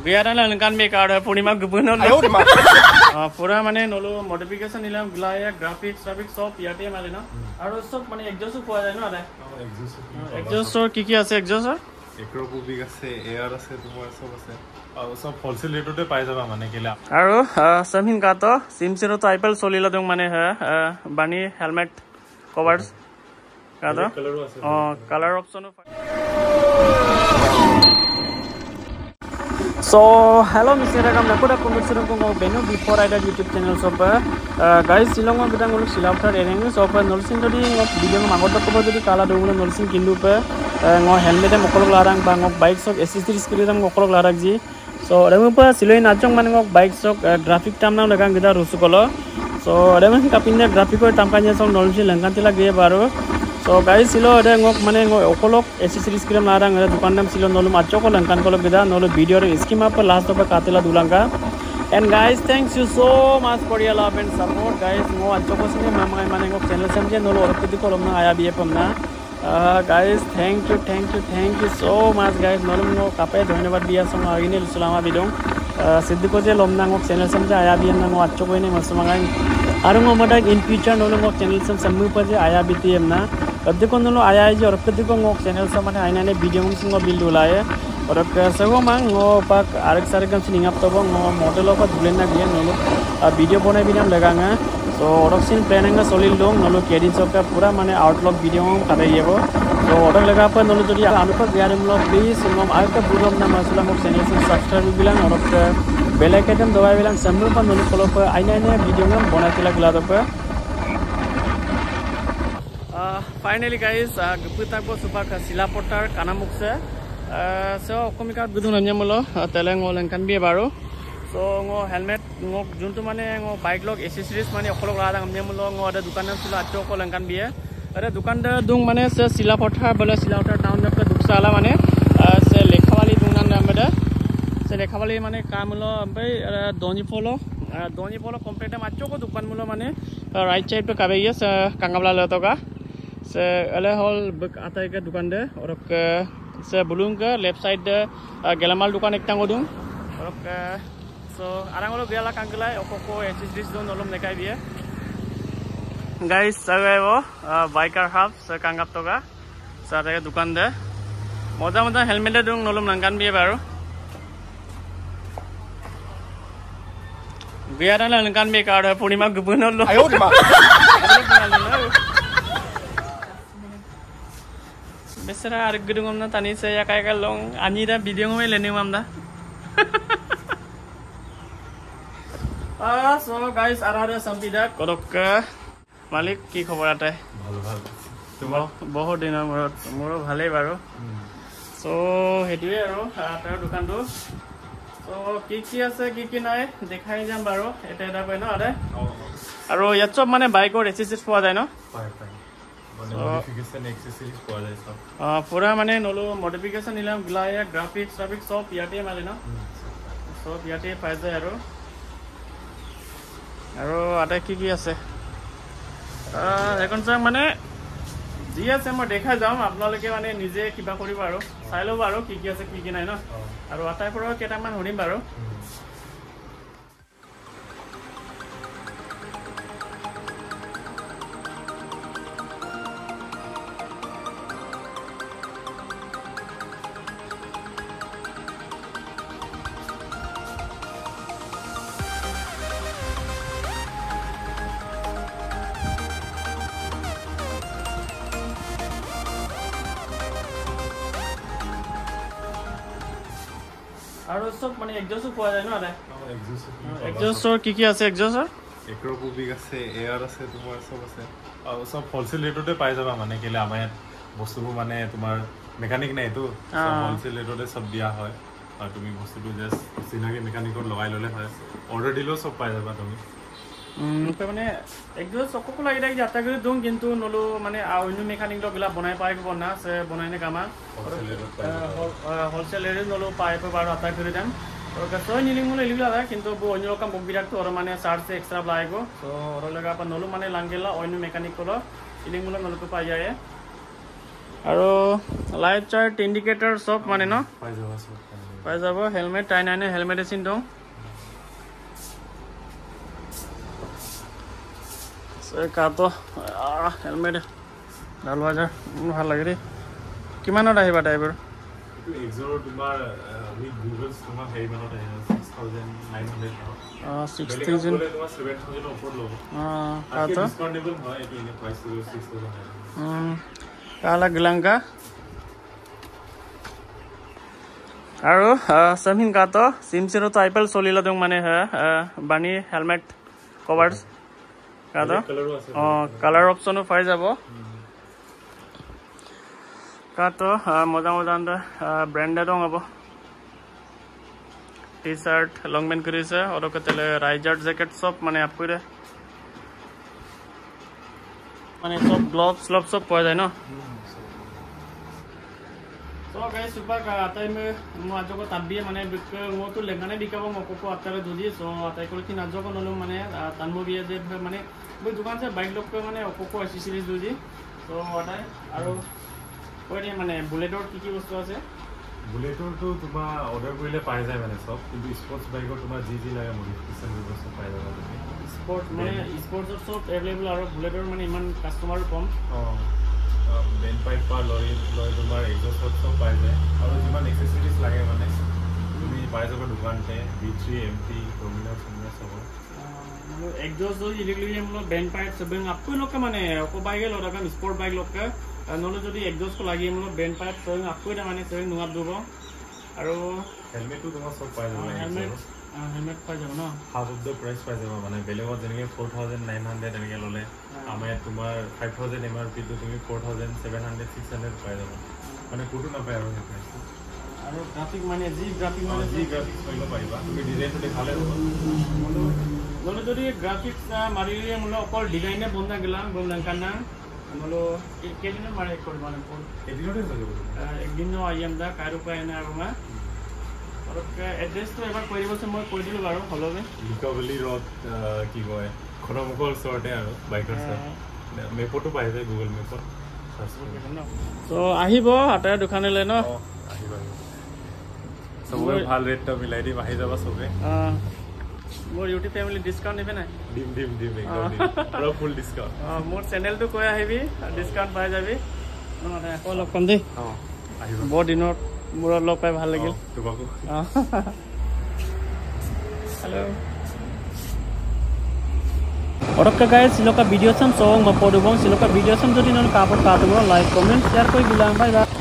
Biaran lang kan be card Purnima Gubuno. Pura mane nolo modification nilam glaya graphics sop yate malena. Aro sop mane exhaust poa jay no ade. Exhaust ki ase exhaust? Acropovic আছে air আছে তোমার সব আছে আর সব wholesale রেটতে পাই যাবা মানে কেলা আৰু সামহিন কাটো সিমসিনো তো আইপল সলিলা দং মানে বানি হেলমেট কভারস কাটো colour option So hello Mr. Ragam nakoda conversation ko beno before I YouTube channel so guys silong ma bidang uluk silapthar ereng so nolsing jodi video ma magot ko jodi kala dong nolsing kindu pe ngo helmet em okolok larang ba ngo bike sok accessories kiri dam okolok larang ji so remu pa siloi nachong man ngo bike sok graphic tam nam lagang gida rusukolo so remu kapinne graphic ko tampanya song nolsing langkan tila ge baro so guys silo ade ngok mane ngo okolok accessories kiri larang ada dukan dam silo nolum achoko langkan kolok gida nolo video re schema pa last pa katila dulanga and guys thanks you so much for your love and support guys ngo achoko sine mamai mane ngo channel samje nolo orpiti kolom na aya biye pamna guys thank you so much guys nolum ngo kape dhonyabad dia song agine salama bidong siddiko je lomna ngo channel samje aya biye na ngo achoko ine masamangai aru ngo mata in future nolo ngo channel sam sammu pa je aya bitiem na adiko nolo aya je orpiti ngo channel sam mane aina ne video ngo bildu laye और सगो मांग ngo pak arak sarak gam sining up tobo ngo model of dulen na bien nolo video bonai binam laganga so orok sin planning na solil dong nolo kedin sokka pura mane outlook video kare yebo so orok laga pa nolo jodi anupa biarum lo please ngom alka budom na masula mok channel subscribe bilang orok bell icon dawai bilang samru pa nolo follow pa aina ne video ngam bonai tila gula dopa finally guys guputa ko super sila portar kanamuk se so komika gudun namyamolo teleng olen kan bi baro so ngo helmet ngo juntu mane ngo bike log accessories mane okolok la dang namyamolo ngo ada dukan nam sila acho ko lan kan bi ada dukan da dung mane se sila pothar bala sila pothar town na duksala mane se lekhawali dung nan namada se lekhawali mane kamulo ambai doni polo complete macho ko dukan mulo mane right side pe kabe yes kangabla latoka se ale hol atai ka dukan de orok se bulung ke left side de gelamal dukan ek tango dung orok so arangolo biala kangkelai okoko accessories don olom nekai dia guys sago biker hub se kangap toga sare dukan de moda helmet dung nolom langkan bi baru biara langkan bi card Purnima Gubuno lo ayo di ma besara arak gedung na tani saya kayak long anida video ngomel leni mamda so guys arada sampida korok malik ki khobor ate ভাল তোমার বহুত দিনৰ মৰত মোৰো ভালেই বাৰু so হেতুৱে আৰু তাৰ দোকানটো so কি আছে কি নাই দেখাই যাম বাৰু এটা পাই ন আৰে আৰু ইয়াত সব মানে বাইকৰ এক্সেসৰিজ পোৱা যায় ন পাই modification accessories পোৱা যায় সব পুৰা মানে নলো মডিফিকেশন নিলাম গ্লায়া গ্ৰাফিক্স সব ইয়াতে মালে ন সব ইয়াতে পাই যায় আৰু আটা কি আছে এখন চাম মানে জি আছে মই দেখাই যাম আপোনালোকে মানে নিজে কিবা কৰিব আৰু চাই লব আৰু কি আছে কি নাই ন আৰু আটাই পৰা কেটামান হৰিম বাৰু আৰু সব মানে এক্সজস্ট পোৱা যায় ন আৰে এক্সজস্টৰ কি আছে এক্সজস্টৰ Acropovic আছে air আছে তোমাৰ সব আছে আৰ সব হোলসেল ৰেটতে পাই যাবা মানে কেলে আমাৰ বস্তুবোৰ মানে তোমাৰ মেকানিক নাই তো সব হোলসেল ৰেটতে সব দিয়া হয় আৰ তুমি বস্তুটো জাস্ট চিনাকি মেকানিকৰ লগাই ললে হয় অর্ডার দিলেও সব পাই যাবা তুমি মানে এক্সজস্ট সকলো লাগি থাকি যাত্ৰা কৰি দিওঁ কিন্তু নলো মানে অন্য মেকানিক লগলা বনাই পাই বনা আছে বনাই নে কামা হোলসেল রেট নলো পাই বাৰু আটা কৰি দাম और कसोय नीलिंग मुले लिगला है किंतु वो अन्य लोग का बुक बिराट तो और माने 60 से एक्स्ट्रा लाएगो तो और लगा अपन नलो माने लांगेला अन्य मेकानिक को नीलिंग मुले नलो तो पाई जाए और लाइट चार्ट इंडिकेटर सब माने न पाई जावा सब পাই যাব হেলমেট টাই নাই হেলমেট এচিন দং কাটো হেলমেট ভাল বাজাৰ ভাল লাগে দেই কিমানত আহিবা ড্ৰাইভাৰ এক্সৰ তোমাৰ উইথ গুগলছ তোমাৰ হেৰি মানত আহিব 6900 6000 তোমাৰ 7000 ওপৰ ল'ব কাটো ডিসকাউন্টেবল হয় এটো ইনে প্ৰাইস 6000 কালা গ্লাঙ্কা আৰু সামিন কাটো সিমসিৰো তো আইপল চলিলা দং মানে বানি হেলমেট কভারস কাটো কালার অপশনও পাই যাব কাটো মজা মজা ব্র্যান্ডেড হব টি শার্ট লং প্যান্ট করেছে ওরকম তেলে রাইজার জ্যাকেট সব মানে আপ করে মানে সব গ্লোভস সব পাওয়া যায় না তো গাইস সুপার আতাই মে আজকে তাবিয়ে মানে মো তো লেখানে বিকাবো মকো আতারে দুদি সো আতাই করে কি নাজको নলো মানে তানবো বিয়ে যে মানে ওই দোকান সে বাইক লোক মানে অকো এসেসরিজ দুদি তো আতাই আৰু ওই মানে বুলেটৰ কি বস্তু আছে বুলেটৰ তো তোমা অৰ্ডাৰ কৰিলে পাই যায় মানে সব কিন্তু স্পোৰ্টস বাইকৰ তোমাৰ জি লাগে মডিফিকেশন ব্যৱস্থা পাই যাবা তুমি স্পোৰ্ট মানে স্পোৰ্টসৰ সব अवेलेबल আৰু বুলেটৰ মানে ইমান কাস্টমাৰ কম বেন পাইপ পা লৰি তোমাৰ এক্সস্ট সব পাই যায় আৰু যিমান এক্সেসৰিজ লাগে মানে তুমি পাই যাবা দোকানতে B3 MT ডমিনাৰ সব एग्जॉस्ट जो इलेक्ट्रिक हम लोग बैंड पाइप सब आपको लोग का माने को बाइक लोग का स्पोर्ट बाइक लोग का नलो যদি एग्जॉस्ट को लागि हम लोग बैंड पाइप सब आपको এটা মানে সব নুয়াব দিব আৰু হেলমেট তো তোমার সব পাই যাবা হেলমেট পাই যাব না হাফ অফ দ্য প্রাইস পাই যাবা মানে বেলেগত যেনেকে 4900 এনেকে ললে আমাৰ তোমাৰ 5000 এমআরপি তো তুমি 4700 600 পাই যাবা মানে কোটো না পাই আৰু আৰু গ্ৰাফিক মানে জি গ্ৰাফিক কৰিব পাৰিবা তুমি ডিজাইনটো দেখালে হ'ব নলো যদি গ্ৰাফিক্স মাৰিলে মলো অকল ডিজাইনে বন্ধা গেলাম বন্ধা মলো কেদিন মাৰে কৰিব মানে এদিনতে হৈ যাব একদিন আইএম দা কাৰো পাই না আৰু আৰু এড্ৰেছটো এবাৰ কৈ দিবচোন মই কৈ দিলো বাৰু হলবে লিকাবলি ৰড কি কয় খৰমকল সৰতে আৰু বাইকৰ সৰ মেপটো পাই যায় গুগল মেপত তো আহিব আটাৰ দোকানলে ন আহিবা সবে ভাল ৰেটটা মিলাই দিম আহি যাবা সবে মোর ইউটিউব ফ্যামিলি ডিসকাউন্ট নেবে না ডিম একদম পুরো ফুল ডিসকাউন্ট মোর চ্যানেল তো কই আহিবি ডিসকাউন্ট পাই যাবি মানে আকৌ লগ পাম দেই আহিবা বহুত দিনত মোর লগ পাই ভাল লাগিল তোমাকো हेलो ओरक्का गाइस सिलोका वीडियो सम सोंग मपोडुबों सिलोका वीडियो सम जदि नन कापट पातुबो लाइक कमेंट शेयर कोई बिलाम बाय बाय